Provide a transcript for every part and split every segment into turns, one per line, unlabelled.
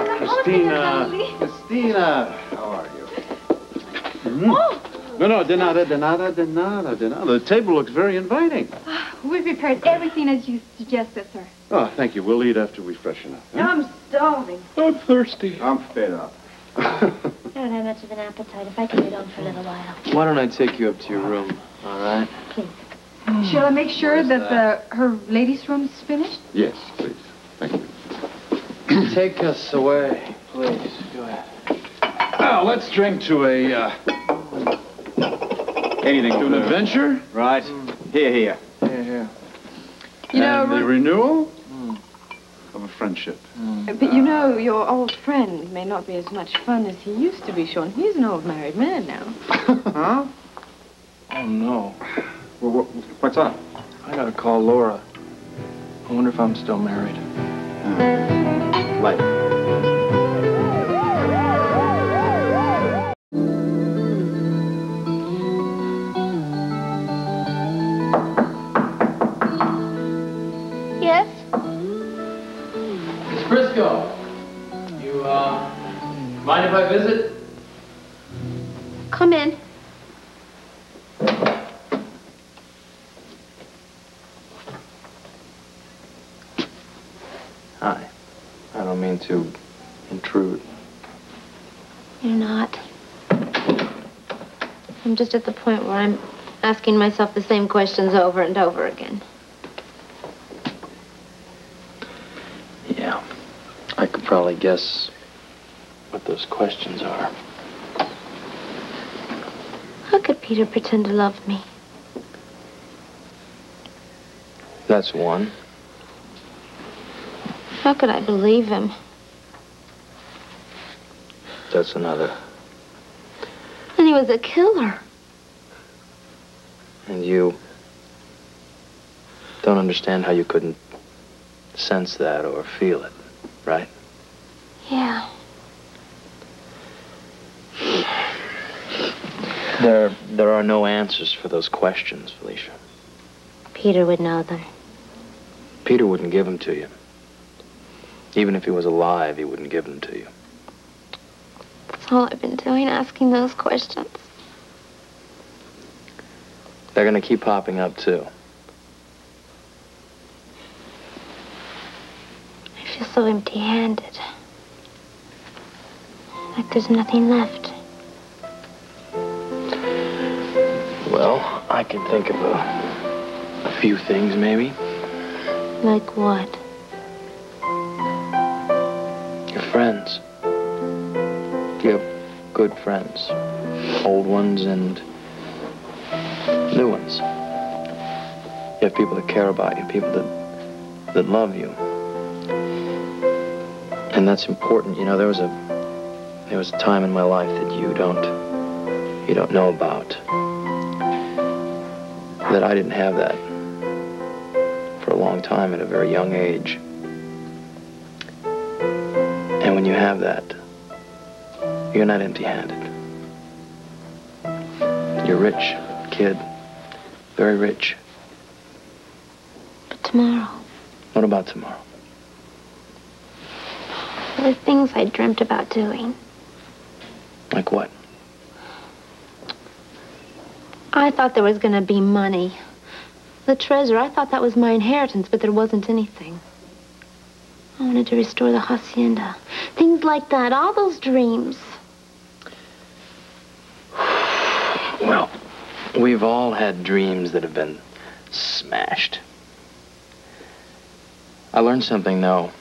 Christina, how are you? Oh. No, de nada. The table looks very inviting.
We prepared everything as you suggested, sir.
Oh, thank you. We'll eat after we freshen up. Huh?
I'm starving.
I'm thirsty.
I'm fed up.
I don't have much of an appetite. If I can get on for a little while.
Why don't I take you up to your room, all right?
Please.
Shall I make sure that her ladies' room is finished?
Yes, please. Thank you.
Take us away, please. Go ahead.
Now, let's drink to
Anything
to an adventure.
Right. Here.
Here.
You know,
And the renewal of a friendship.
But you know, your old friend may not be as much fun as he used to be, Sean. He's an old married man now.
Huh? Oh, no.
Well, what's up?
I gotta call Laura. I wonder if I'm still married.
Later.
Yes?
Miss Briscoe, you, mind if I visit?
Come in.
Hi. I don't mean to intrude.
You're not. I'm just at the point where I'm asking myself the same questions over and over again.
Yeah. I could probably guess what those questions are.
How could Peter pretend to love me?
That's one.
How could I believe him?
That's another.
And he was a killer.
And you don't understand how you couldn't sense that or feel it, right?
Yeah.
There are no answers for those questions, Felicia.
Peter would know them.
Peter wouldn't give them to you. Even if he was alive, he wouldn't give them to you.
That's all I've been doing, asking those questions.
They're gonna keep popping up, too.
I feel so empty-handed. Like there's nothing left.
Well, I can think of a few things, maybe.
Like what?
Your friends. You have good friends. Old ones and new ones. You have people that care about you, people that love you. And that's important. You know, there was a time in my life that you don't know about. That I didn't have that for a long time at a very young age. And when you have that, you're not empty-handed. You're rich, kid. Very rich.
But tomorrow?
What about tomorrow?
There were things I dreamt about doing.
Like what?
I thought there was going to be money. The treasure, I thought that was my inheritance, but there wasn't anything. I wanted to restore the hacienda. Things like that, all those dreams.
Well, we've all had dreams that have been smashed. I learned something, though,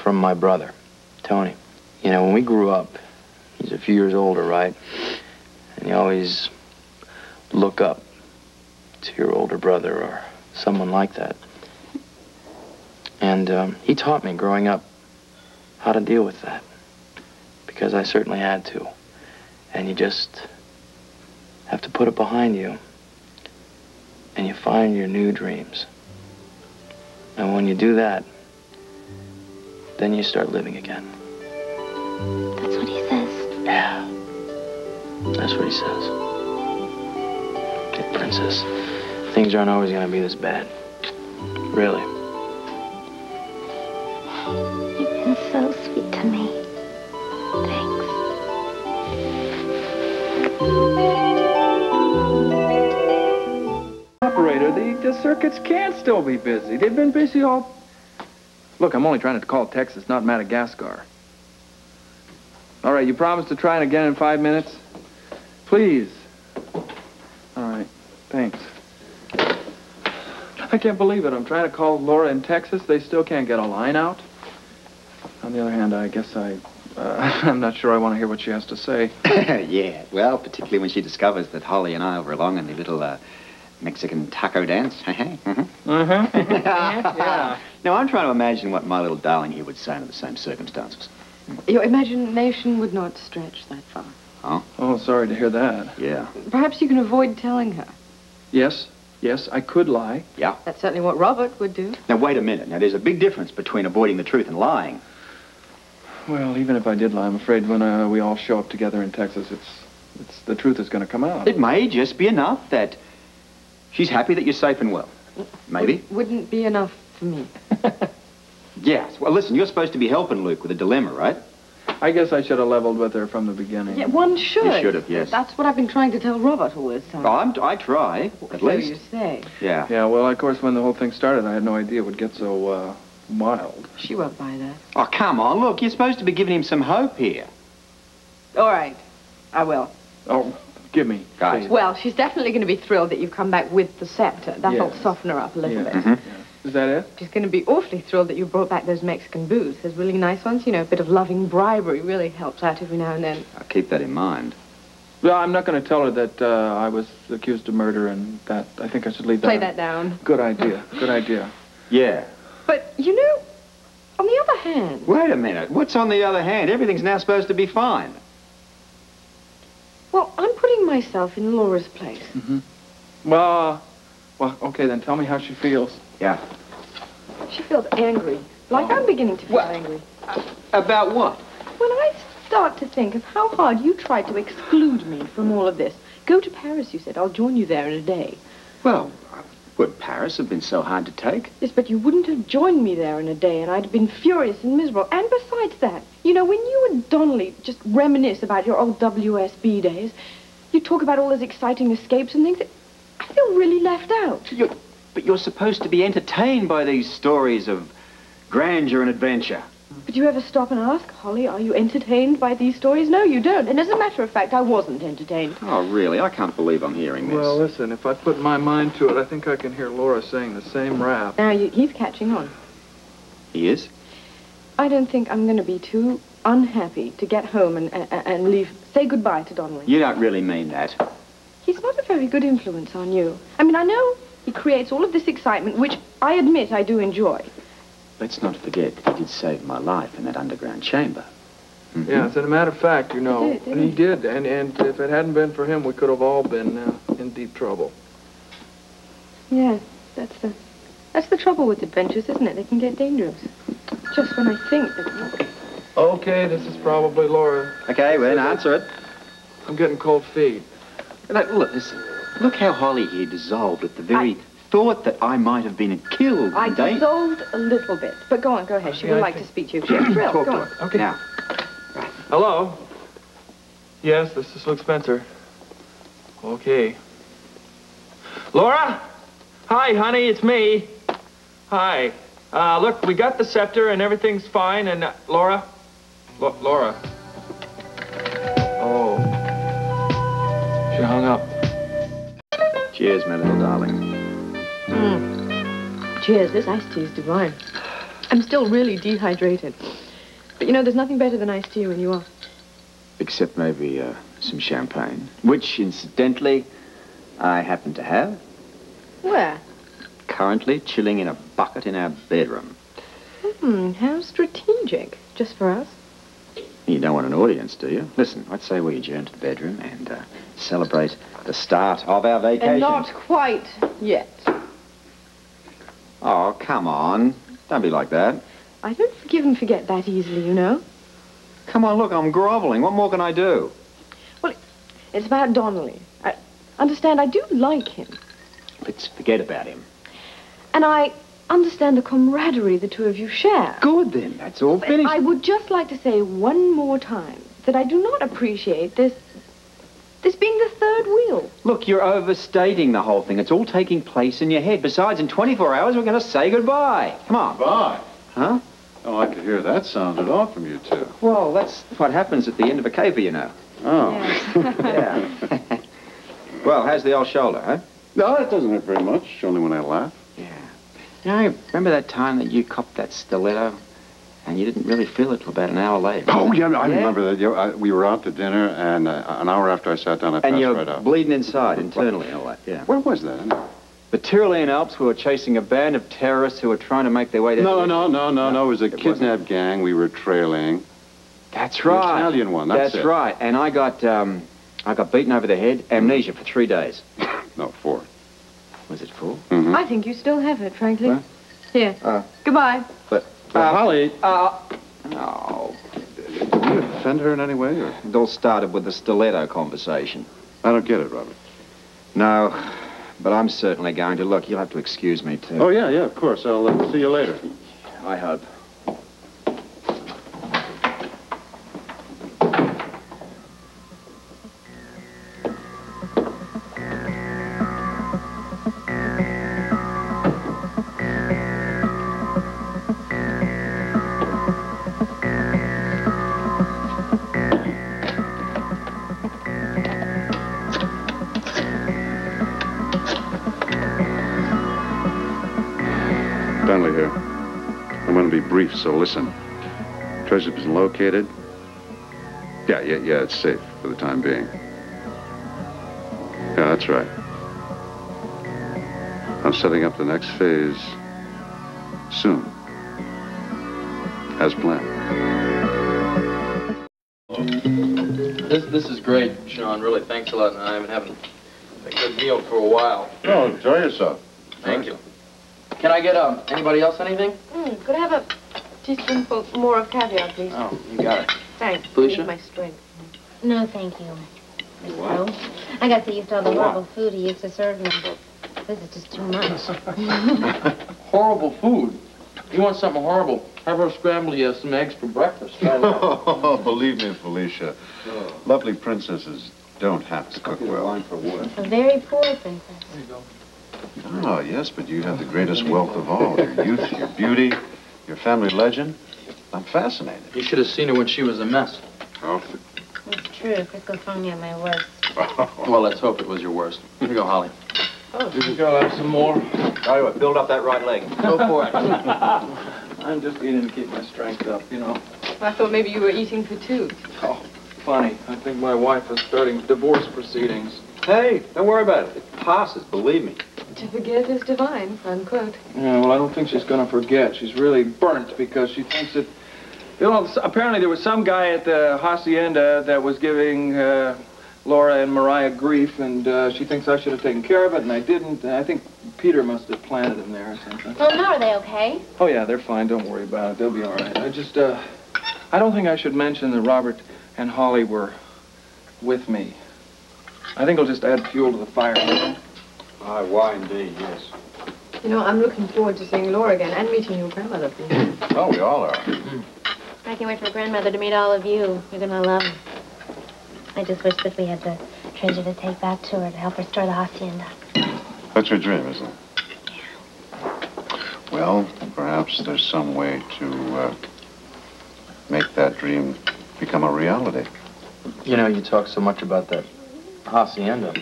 from my brother, Tony. You know, when we grew up, he's a few years older, right? And you always look up to your older brother or someone like that. And he taught me growing up how to deal with that. Because I certainly had to. And you just have to put it behind you. And you find your new dreams. And when you do that, then you start living again.
That's what he says.
Yeah. That's what he says. Kid princess, things aren't always going to be this bad. Really.
You've been so sweet to me.
The circuits can still be busy. They've been busy all... Look, I'm only trying to call Texas, not Madagascar. All right, you promise to try it again in 5 minutes? Please. All right, thanks. I can't believe it. I'm trying to call Laura in Texas. They still can't get a line out. On the other hand, I guess I'm not sure I want to hear what she has to say.
Yeah, well, particularly when she discovers that Holly and I were along in the little Mexican taco dance.
Yeah.
Now, I'm trying to imagine what my little darling here would say under the same circumstances.
Your imagination would not stretch that far.
Oh, sorry to hear that.
Yeah.
Perhaps you can avoid telling her.
Yes, I could lie.
Yeah.
That's certainly what Robert would do.
Now, wait a minute. Now, there's a big difference between avoiding the truth and lying.
Well, even if I did lie, I'm afraid when we all show up together in Texas, it's the truth is going to come out.
It may just be enough that she's happy that you're safe and well. Maybe.
Wouldn't be enough for me.
Yes. Well, listen, you're supposed to be helping Luke with a dilemma, right?
I guess I should have leveled with her from the beginning.
Yeah, one should.
You should have, yes.
That's what I've been trying to tell Robert all this time.
Oh, I try, at
So
least.
you say.
Yeah.
Yeah, well, of course, when the whole thing started, I had no idea it would get so, wild.
She won't buy that.
Oh, come on, look, you're supposed to be giving him some hope here.
All right. I will.
Oh, give me.
Guys.
Please.
Well, she's definitely going to be thrilled that you've come back with the scepter. That'll
Yes.
soften her up a little
Yeah.
bit.
Mhm.
Is that it?
She's going to be awfully thrilled that you brought back those Mexican booths. There's really nice ones. You know, a bit of loving bribery really helps out every now and then.
I'll keep that in mind.
Well, I'm not going to tell her that I was accused of murder and that I think I should leave that.
Play that down.
Good idea. Good idea.
Yeah.
But, you know, on the other hand...
Wait a minute. What's on the other hand? Everything's now supposed to be fine.
Well, I'm putting myself in Laura's place.
Mm-hmm. Well, okay, then tell me how she feels.
Yeah.
She feels angry. Like I'm beginning to feel angry.
About what?
When I start to think of how hard you tried to exclude me from all of this. Go to Paris, you said. I'll join you there in a day.
Well, would Paris have been so hard to take?
Yes, but you wouldn't have joined me there in a day, and I'd have been furious and miserable. And besides that, you know, when you and Donnelly just reminisce about your old WSB days, you talk about all those exciting escapes and things, I feel really left out.
But you're supposed to be entertained by these stories of grandeur and adventure.
But you ever stop and ask, Holly, are you entertained by these stories? No, you don't. And as a matter of fact, I wasn't entertained.
Oh, really? I can't believe I'm hearing this.
Well, listen, if I put my mind to it, I think I can hear Laura saying the same rap.
Now, he's catching on.
He is?
I don't think I'm going to be too unhappy to get home and leave, say goodbye to Donnelly.
You don't really mean that.
He's not a very good influence on you. I mean, I know he creates all of this excitement, which I admit I do enjoy.
Let's not forget that he did save my life in that underground chamber. Mm-hmm.
Yeah, as a matter of fact, you know,
He did, didn't he?
he did. And if it hadn't been for him, we could have all been in deep trouble.
Yeah, that's the trouble with adventures, isn't it? They can get dangerous. Just when I think that...
Okay, this is probably Laura.
Okay, well, then answer it.
I'm getting cold feet.
Look, listen. Look how Holly here dissolved at the very thought that I might have been killed.
I
Dave.
dissolved a little bit. But go on, go ahead. She
Yeah,
would
I
like
think-
to speak to you. She's thrilled.
Talk
Go
to
on.
her.
Okay.
Now.
Hello? Yes, this is Luke Spencer. Okay. Laura? Hi, honey, it's me. Hi. Look, we got the scepter and everything's fine, and Laura? Laura. Oh. She hung up.
Cheers, my little darling.
Cheers, this iced tea is divine. I'm still really dehydrated. But you know, there's nothing better than iced tea when you are.
Except maybe some champagne. Which, incidentally, I happen to have.
Where?
Currently chilling in a bucket in our bedroom.
How strategic. Just for us.
You don't want an audience, do you? Listen, I'd say we adjourn to the bedroom and celebrate the start of our vacation.
And not quite yet.
Oh, come on. Don't be like that.
I don't forgive and forget that easily, you know.
Come on, look, I'm groveling. What more can I do?
Well, it's about Donnelly. I understand I do like him.
Let's forget about him.
And I understand the camaraderie the two of you share.
Good, then. That's all
But
finished.
I would just like to say one more time that I do not appreciate this This being the third wheel.
Look, you're overstating the whole thing. It's all taking place in your head. Besides, in 24 hours, we're going to say goodbye. Come on.
Bye.
Huh?
Oh, I could hear that sound at all from you two.
Well, that's what happens at the end of a caper, you know.
Oh.
Yeah. Well, how's the old shoulder, huh?
No, it doesn't hurt very much, only when I laugh.
Yeah. You know, remember that time that you copped that stiletto? And you didn't really feel it till about an hour later.
Oh, yeah, I remember that. We were out to dinner, and an hour after I sat down, I passed
and you're
right out.
bleeding inside, internally, and all that, yeah.
Where was that, anyway?
The Tyrolean Alps, we were chasing a band of terrorists who were trying to make their way down.
No. It was a kidnapped gang we were trailing.
That's
The
right.
Italian one, that's it.
right. And I got beaten over the head, amnesia for 3 days.
No, 4.
Was it 4?
Mm-hmm.
I think you still have it, frankly.
Huh?
Here. Goodbye.
But,
Holly,
no.
did you offend her in any way, or?
It all started with the stiletto conversation.
I don't get it, Robert.
No, but I'm certainly going to. Look, you'll have to excuse me, too.
Oh, yeah, of course. I'll see you later.
I hope.
Bentley here. I'm going to be brief, so listen. Treasure's been located. Yeah, it's safe for the time being. Yeah, that's right. I'm setting up the next phase soon. As planned.
This is great, Sean. Really, thanks a lot. I haven't had a good meal for a while.
Oh, enjoy yourself.
Thank you. Can I get anybody else anything?
Could I have a teaspoonful more of caviar, please?
Oh, you got it.
Thanks.
Felicia?
Need my strength.
No, thank you. No. I got so used to all the horrible food he used to serve me. This is just too much.
Horrible food. You want something horrible? Have her scramble you some eggs for breakfast.
Oh, believe me, Felicia. Lovely princesses don't have to cook well.
A very poor princess.
There you go.
Oh, yes, but you have the greatest wealth of all. Your youth, your beauty, your family legend. I'm fascinated.
You should have seen her when she was a mess.
Oh.
It's true. Frisco found me at my worst.
Well, let's hope it was your worst. Here you go, Holly.
Oh.
You can go have some more.
Tell you what, build up that right leg.
Go for it. I'm just eating to keep my strength up, you know.
I thought maybe you were eating for two.
Oh, funny. I think my wife is starting divorce proceedings.
Hey, don't worry about it. It passes, believe me.
To forget is divine, unquote.
Yeah, well, I don't think she's going to forget. She's really burnt because she thinks that, you know, apparently there was some guy at the hacienda that was giving Laura and Mariah grief, and she thinks I should have taken care of it, and I didn't. And I think Peter must have planted him there or something.
Well, now are they okay?
Oh, yeah, they're fine. Don't worry about it. They'll be all right. I just, I don't think I should mention that Robert and Holly were with me. I think it'll just add fuel to the fire.
Why indeed, yes.
You know, I'm looking forward to seeing Laura again and meeting your grandmother, please.
Oh, we all are.
I can't wait for grandmother to meet all of you. You're gonna love her. I just wish that we had the treasure to take back to her to help restore the hacienda.
That's your dream, isn't it? Well, perhaps there's some way to make that dream become a reality.
You know, you talk so much about that hacienda.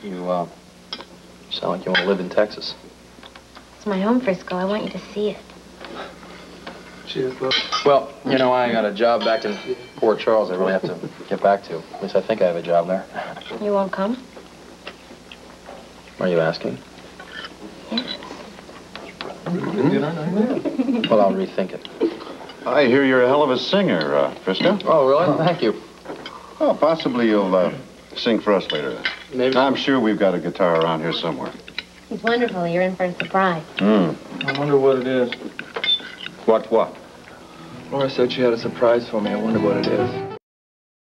You sound like you want to live in Texas.
It's my home, Frisco. I want you to see it.
Cheers, bud. Well, you know, I got a job back in Port Charles I really have to get back to. At least I think I have a job there.
You won't come?
Are you asking?
Yes.
Well, I'll rethink it.
I hear you're a hell of a singer, Frisco.
Oh, really? Thank you.
Oh, possibly you'll sing for us later then.
Maybe.
I'm sure we've got a guitar around here somewhere.
It's wonderful. You're in for a surprise.
I wonder what it is.
What?
Laura said she had a surprise for me. I wonder what it is.